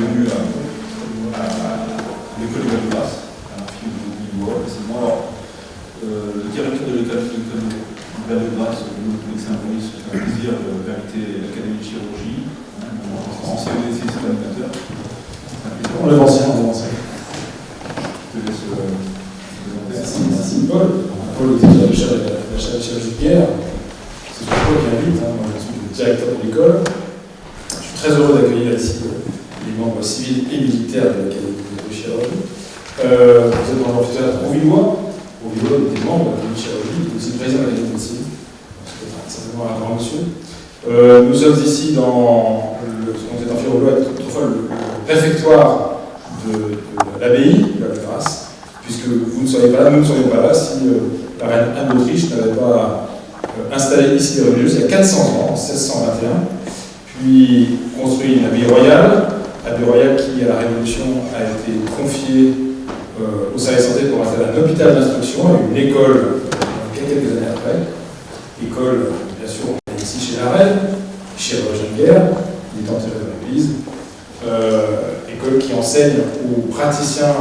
venu à l'école de Val-de-Grâce, à un film de Lillois récemment. Alors, le directeur de l'école de Val-de-Grâce, le médecin police, c'est un plaisir de vérité l'Académie de chirurgie, ancien médecin animateur. On l'avancé. Je te laisse présenter. Merci Paul. Paul est directeur de la chaire de chirurgie de guerre. C'est toi qui invite, moi je suis le directeur de l'école. Je suis très heureux d'accueillir ici les membres civils et militaires de l'Académie de chirurgie. Vous êtes dans l'amphithéâtre Rouvillois. Rouvillois était membre de l'Académie de chirurgie, il est aussi président de l'Académie de médecine. C'est certainement un grand monsieur. Nous sommes ici dans ce qu'on disait autrefois le réfectoire de l'abbaye de Val-de-Grâce, puisque vous ne seriez pas là, nous ne serions pas là si la reine Anne d'Autriche n'avait pas installé ici les religieuses il y a 400 ans, en 1621, puis construit une abbaye royale qui, à la Révolution, a été confiée au service santé pour installer un hôpital d'instruction et une école quelques années après. École, bien sûr, ici chez la reine, chirurgien de guerre, il est enterré dans l'église. École qui enseigne aux praticiens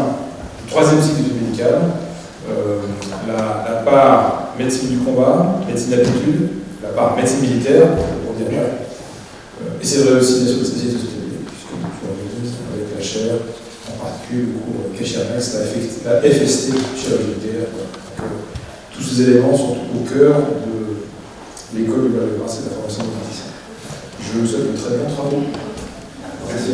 du 3e cycle d'études médicales la part médecine du combat, médecine d'habitude, la part médecine militaire, pour dire et c'est vrai aussi bien sûr des spécialités hospitalières, puisque avec la chaire, en particulier le cours Kéchernex, la FST chirurgie militaire. Tous ces éléments sont au cœur de l'école de Val-de-Grâce et de la formation des praticiens. Je vous souhaite de très bons travaux. Merci.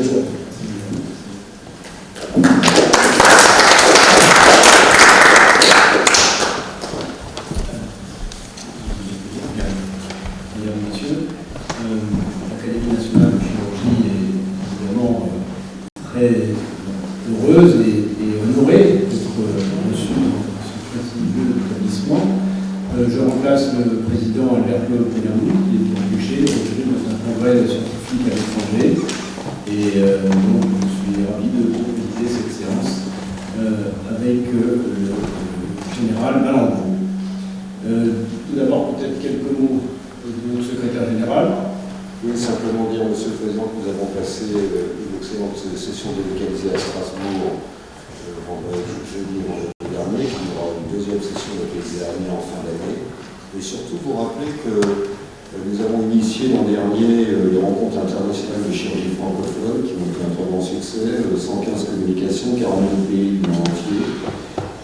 L'Académie nationale de chirurgie est évidemment très heureuse et honorée d'être reçue dans ce prestigieux établissement. Je remplace le président Albert-Claude Benamou, qui est touché dans un congrès scientifique à l'étranger. Et donc, je suis ravi de profiter cette séance avec le général Malandro. Tout d'abord, peut-être quelques mots de notre secrétaire général. Oui, simplement dire, Monsieur le Président, que nous avons passé une excellente session délocalisée à Strasbourg jeudi dernier, qu'il y aura une deuxième session délocalisée à Amiens en fin d'année. Et surtout vous rappeler que nous avons initié l'an dernier les rencontres internationales de chirurgie francophone qui ont été un très grand succès, 115 communications, 42 pays du monde entier.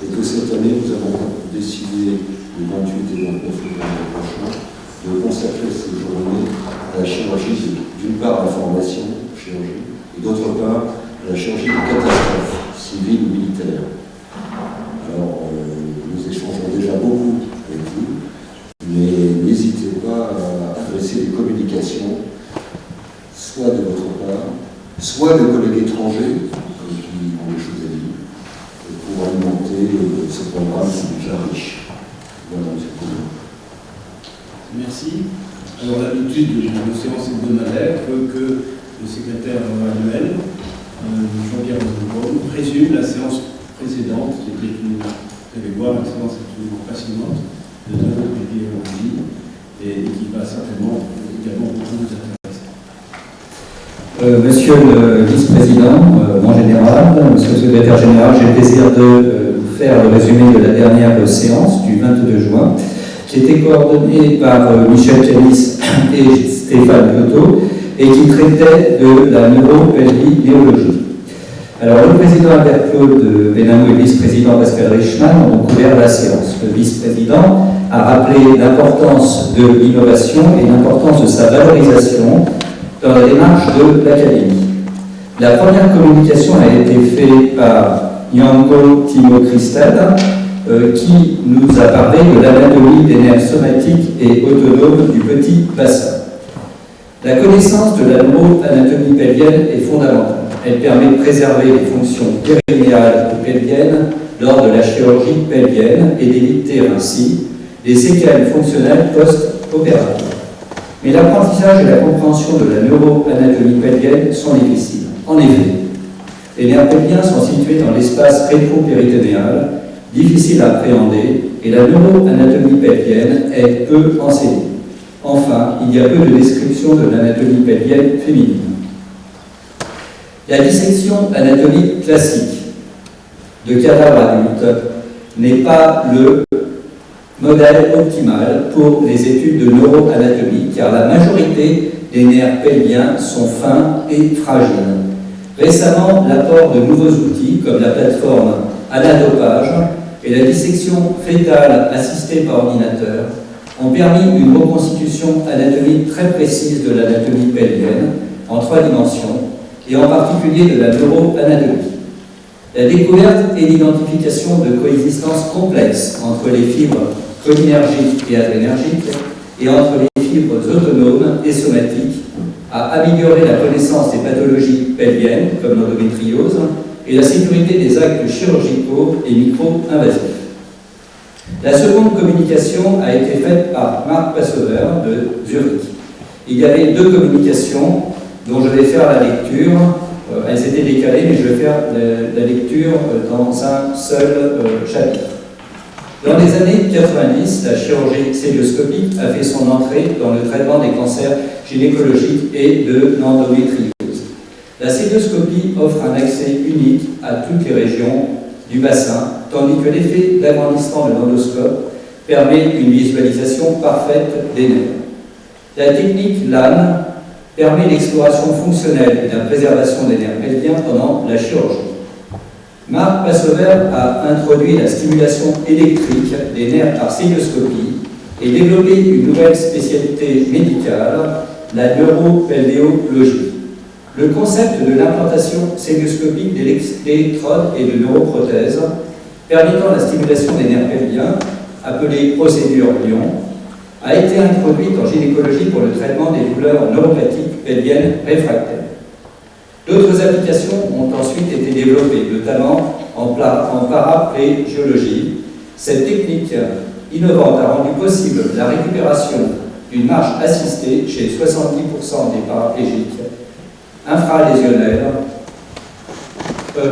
Et que cette année, nous avons décidé, le 28 et 29 novembre prochain, de consacrer ces journées à la chirurgie, d'une part à la formation, chirurgie, et d'autre part à la chirurgie de catastrophe, civile ou militaire. Alors, nous échangeons déjà beaucoup avec vous, mais n'hésitez pas à adresser des communications, soit de votre part, soit de collègues étrangers, qui ont des choses à dire, pour alimenter ce programme qui est déjà riche. Voilà, Monsieur le Président. Merci. Alors d'habitude, nos séances hebdomadaires que le secrétaire annuel, Jean-Pierre Rosenbaum, résume la séance précédente, qui était vous allez voir, la séance absolument fascinante de notre épidémiologie et qui va certainement également beaucoup nous intéresser. Monsieur le vice-président, mon général, monsieur le secrétaire général, j'ai le plaisir de vous faire le résumé de la dernière séance du 22 juin, qui était coordonnée par Michel Kélis et Stéphane Piotot, et qui traitait de la neuropelvinéologie. Alors, le président Albert-Claude Benamou et le vice-président Pascal Richman ont couvert la séance. Le vice-président a rappelé l'importance de l'innovation et l'importance de sa valorisation dans la démarche de l'Académie. La première communication a été faite par Yango Timo Christel, qui nous a parlé de l'anatomie des nerfs somatiques et autonomes du petit bassin. La connaissance de la neuroanatomie pelvienne est fondamentale. Elle permet de préserver les fonctions périnéales et pelviennes lors de la chirurgie pelvienne et d'éviter ainsi les séquelles fonctionnelles post-opératoires. Mais l'apprentissage et la compréhension de la neuroanatomie pelvienne sont difficiles. En effet, les nerfs pelviens sont situés dans l'espace rétro-péritonéal, difficile à appréhender, et la neuroanatomie pelvienne est peu enseignée. Enfin, il y a peu de description de l'anatomie pelvienne féminine. La dissection anatomique classique de cadavres adultes n'est pas le modèle optimal pour les études de neuroanatomie, car la majorité des nerfs pelviens sont fins et fragiles. Récemment, l'apport de nouveaux outils comme la plateforme anadopage et la dissection fétale assistée par ordinateur ont permis une reconstitution anatomique très précise de l'anatomie pelvienne en 3 dimensions et en particulier de la neuroanatomie. La découverte et l'identification de coexistence complexes entre les fibres cholinergiques et adrénergiques et entre les fibres autonomes et somatiques a amélioré la connaissance des pathologies pelviennes comme l'endométriose et la sécurité des actes chirurgicaux et micro-invasifs. La seconde communication a été faite par Marc Passover de Zurich. Il y avait 2 communications dont je vais faire la lecture. Elles étaient décalées, mais je vais faire la lecture dans un seul chapitre. Dans les années 90, la chirurgie célioscopique a fait son entrée dans le traitement des cancers gynécologiques et de l'endométriose. La célioscopie offre un accès unique à toutes les régions du bassin, tandis que l'effet d'agrandissement de l'endoscope permet une visualisation parfaite des nerfs. La technique LAN permet l'exploration fonctionnelle et la préservation des nerfs pelviens pendant la chirurgie. Marc Passover a introduit la stimulation électrique des nerfs par célioscopie et développé une nouvelle spécialité médicale, la neuropelvéologie. Le concept de l'implantation célioscopique d'électrodes et de neuroprothèses permettant la stimulation des nerfs pelviens, appelée procédure Lyon, a été introduite en gynécologie pour le traitement des douleurs neuropathiques pelviennes réfractaires. D'autres applications ont ensuite été développées, notamment en paraplégiologie. Cette technique innovante a rendu possible la récupération d'une marche assistée chez 70% des paraplégiques infralésionnels.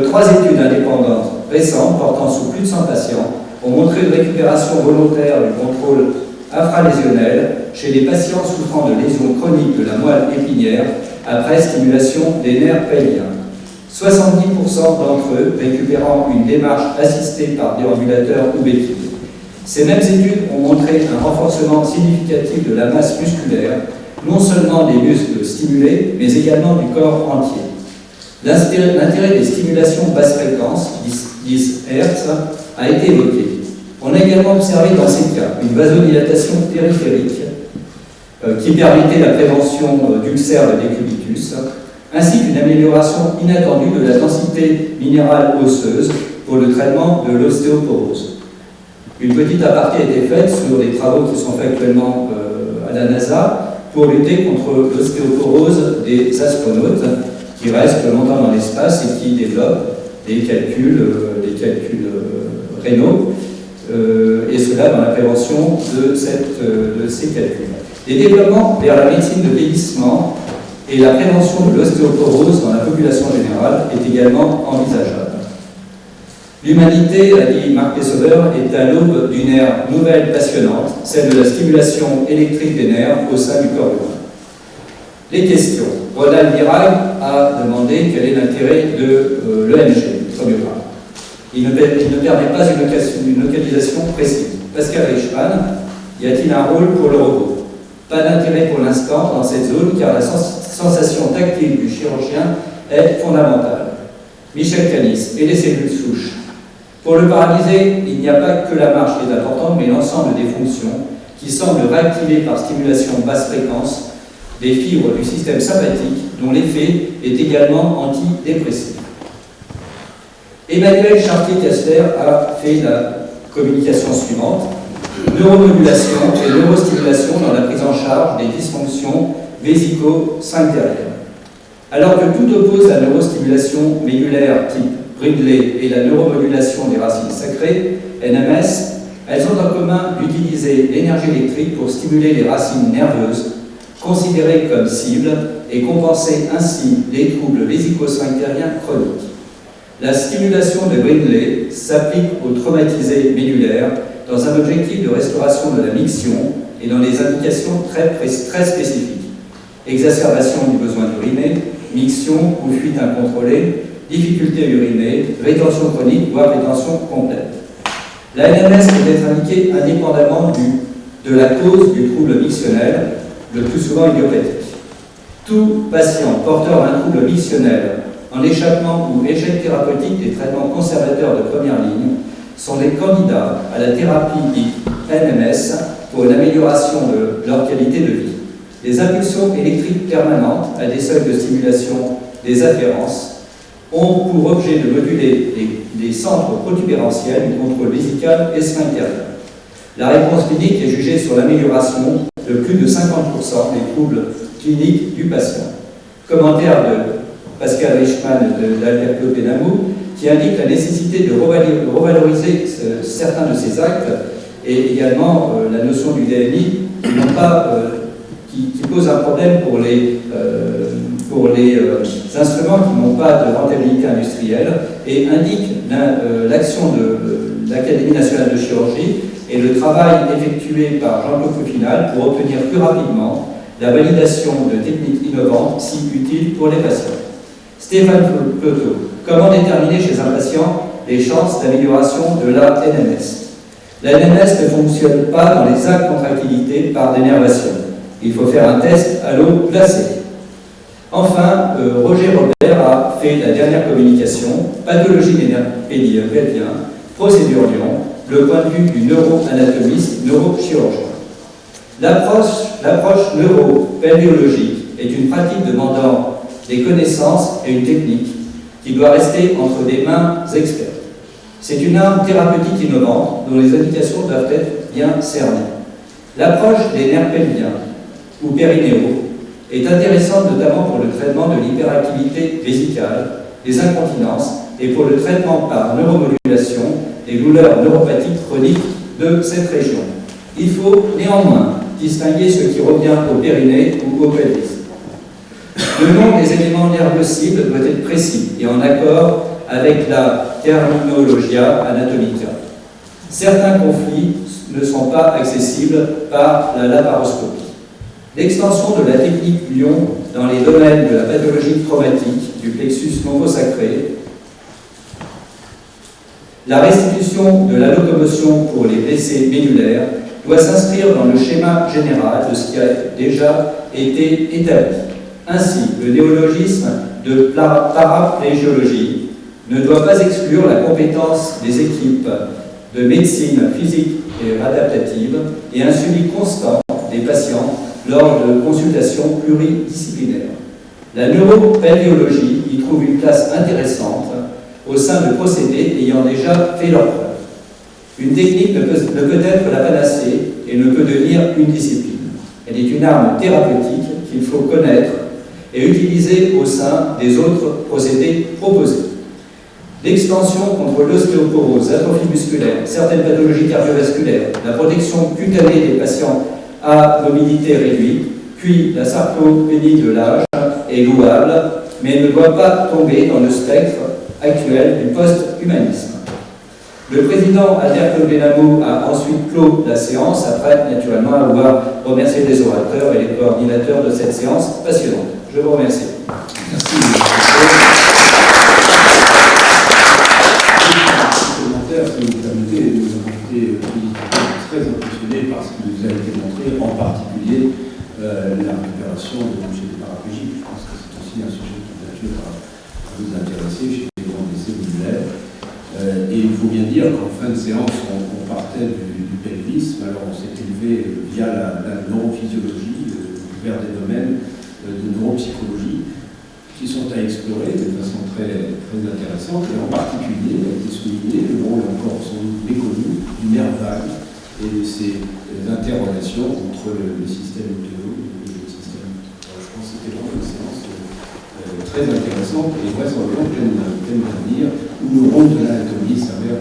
3 études indépendantes récentes, portant sur plus de 100 patients, ont montré une récupération volontaire du contrôle infralésionnel chez les patients souffrant de lésions chroniques de la moelle épinière après stimulation des nerfs pelviens. 70% d'entre eux récupérant une démarche assistée par déambulateur ou béquille. Ces mêmes études ont montré un renforcement significatif de la masse musculaire, non seulement des muscles stimulés, mais également du corps entier. L'intérêt des stimulations basse fréquence, 10 Hz, a été évoqué. On a également observé dans ces cas une vasodilatation périphérique qui permettait la prévention d'ulcères de décubitus, ainsi qu'une amélioration inattendue de la densité minérale osseuse pour le traitement de l'ostéoporose. Une petite aparté a été faite sur des travaux qui sont faits actuellement à la NASA pour lutter contre l'ostéoporose des astronautes qui restent longtemps dans l'espace et qui développent des calculs rénaux, et cela dans la prévention de ces calculs. Les développements vers la médecine de vieillissement et la prévention de l'ostéoporose dans la population générale est également envisageable. L'humanité, a dit Marc Passover, est à l'aube d'une ère nouvelle passionnante, celle de la stimulation électrique des nerfs au sein du corps humain. Les questions. Ronald Virag a demandé quel est l'intérêt de l'EMG, Tromiogram. Il ne permet pas une localisation précise. Pascal Reichmann, y a-t-il un rôle pour le robot? Pas d'intérêt pour l'instant dans cette zone car la sensation tactile du chirurgien est fondamentale. Michel Canis et les cellules souches. Pour le paralysé, il n'y a pas que la marche qui est importante, mais l'ensemble des fonctions qui semblent réactivées par stimulation basse fréquence des fibres du système sympathique, dont l'effet est également antidépressif. Emmanuel Chartier-Castler a fait la communication suivante: neuromodulation et neurostimulation dans la prise en charge des dysfonctions vésico-sphinctériennes. Alors que tout oppose la neurostimulation médulaire type Brindley et la neuromodulation des racines sacrées, NMS, elles ont en commun d'utiliser l'énergie électrique pour stimuler les racines nerveuses, considérées comme cibles, et compenser ainsi les troubles vésico-sphinctériens chroniques. La stimulation de Brindley s'applique aux traumatisés médulaires dans un objectif de restauration de la miction et dans des indications très spécifiques. Exacerbation du besoin d'uriner, miction ou fuite incontrôlée, difficulté urinée, rétention chronique, voire rétention complète. La NMS peut être indiquée indépendamment de la cause du trouble mictionnel, le plus souvent idiopathique. Tout patient porteur d'un trouble mictionnel en échappement ou échec thérapeutique des traitements conservateurs de première ligne sont des candidats à la thérapie dite NMS pour une amélioration de leur qualité de vie. Les impulsions électriques permanentes à des seuils de stimulation des afférences ont pour objet de moduler les centres protubérantiels du contrôle vésical et sphinctérien. La réponse clinique est jugée sur l'amélioration de plus de 50% des troubles cliniques du patient. Commentaire de Pascal Reichmann d'Alberto Benamou qui indique la nécessité de revaloriser certains de ces actes et également la notion du DNI qui pose un problème pour les instruments qui n'ont pas de rentabilité industrielle et indique l'action de l'Académie nationale de chirurgie et le travail effectué par Jean-Claude Coupinal pour obtenir plus rapidement la validation de techniques innovantes si utiles pour les patients. Stéphane Ploto, comment déterminer chez un patient les chances d'amélioration de la NMS? La NMS ne fonctionne pas dans les actes contractilités par dénervation. Il faut faire un test à l'eau glacée. Enfin, Roger Robert a fait la dernière communication, pathologie des nerfs pelviens, procédure Lyon, le point de vue du neuro-anatomiste, neurochirurgien. L'approche neuro-pelviologique est une pratique demandant des connaissances et une technique qui doit rester entre des mains expertes. C'est une arme thérapeutique innovante dont les indications doivent être bien cernées. L'approche des nerfs pelviens ou périnéaux est intéressante notamment pour le traitement de l'hyperactivité vésicale, des incontinences et pour le traitement par neuromodulation des douleurs neuropathiques chroniques de cette région. Il faut néanmoins distinguer ce qui revient au périnée ou au pelvis. Le nom des éléments nerveux cibles doit être précis et en accord avec la terminologia anatomica. Certains conflits ne sont pas accessibles par la laparoscopie. L'extension de la technique Lyon dans les domaines de la pathologie traumatique, du plexus lumbosacré, la restitution de la locomotion pour les blessés médulaires doit s'inscrire dans le schéma général de ce qui a déjà été établi. Ainsi, le néologisme de paraplégiologie ne doit pas exclure la compétence des équipes de médecine physique et adaptative et un suivi constant des patients lors de consultations pluridisciplinaires. La neuropelviologie y trouve une place intéressante au sein de procédés ayant déjà fait leur preuve. Une technique ne peut être la panacée et ne peut devenir une discipline. Elle est une arme thérapeutique qu'il faut connaître et utiliser au sein des autres procédés proposés. L'extension contre l'ostéoporose, l'atrophie musculaire, certaines pathologies cardiovasculaires, la protection cutanée des patients à mobilité réduite, puis la sarcopénie de l'âge est louable, mais ne doit pas tomber dans le spectre actuel du post-humanisme. Le président Alberto Benamou a ensuite clos la séance, après naturellement avoir remercié les orateurs et les coordinateurs de cette séance passionnante. Je vous remercie. Merci. Si vous permettez, nous avons été très impressionnés par ce qui nous a été montré, en particulier la récupération de l'objet paraplégique. Je pense que c'est aussi un sujet qui est nature à vous intéresser chez les grands blessés médulaires. Et il faut bien dire qu'en fin de séance, on partait du pelvisme, alors on s'est élevé via la neurophysiologie vers des domaines de neuropsychologie qui sont à explorer de façon très, très intéressante, et en particulier, il a été souligné le rôle encore sans doute méconnu du nerf vague et de ces interrelations entre le système autonome et le système. Alors, je pense que c'était vraiment une séance très intéressante et vraisemblablement pleine d'avenir, où le rôle de l'anatomie s'avère